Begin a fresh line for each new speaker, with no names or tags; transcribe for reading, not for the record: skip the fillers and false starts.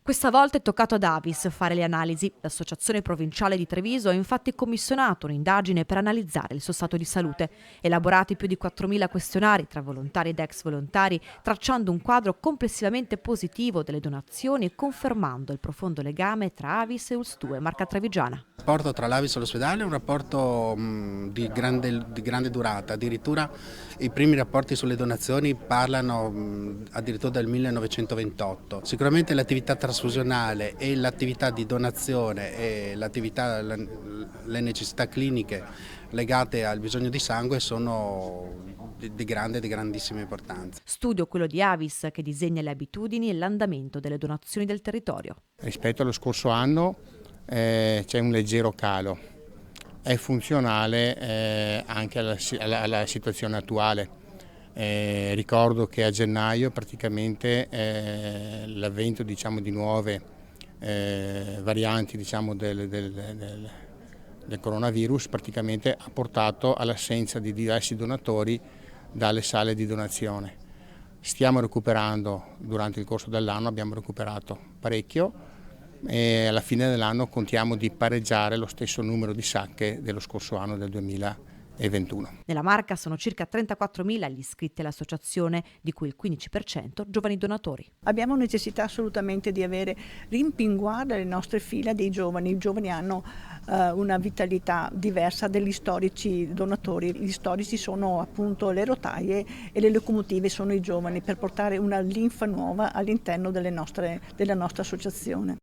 Questa volta è toccato ad Avis fare le analisi. L'Associazione Provinciale di Treviso ha infatti commissionato un'indagine per analizzare il suo stato di salute. Elaborati più di 4.000 questionari tra volontari ed ex volontari, tracciando un quadro complessivamente positivo delle donazioni e confermando il profondo legame tra Avis e Ulstue, Marca Trevigiana.
Il rapporto tra l'Avis e l'ospedale è un rapporto di grande durata, addirittura i primi rapporti sulle donazioni parlano addirittura del 1928. Sicuramente l'attività trasfusionale e l'attività di donazione e le necessità cliniche legate al bisogno di sangue sono di grandissima importanza.
Studio quello di Avis che disegna le abitudini e l'andamento delle donazioni del territorio.
Rispetto allo scorso anno c'è un leggero calo, è funzionale anche alla situazione attuale. Ricordo che a gennaio praticamente l'avvento di nuove varianti del coronavirus praticamente ha portato all'assenza di diversi donatori dalle sale di donazione. Stiamo recuperando, durante il corso dell'anno abbiamo recuperato parecchio e alla fine dell'anno contiamo di pareggiare lo stesso numero di sacche dello scorso anno, del 2021.
Nella Marca sono circa 34.000 gli iscritti all'associazione, di cui il 15% giovani donatori.
Abbiamo necessità assolutamente di rimpinguare le nostre fila dei giovani. I giovani hanno una vitalità diversa degli storici donatori. Gli storici sono appunto le rotaie e le locomotive sono i giovani, per portare una linfa nuova all'interno della nostra associazione.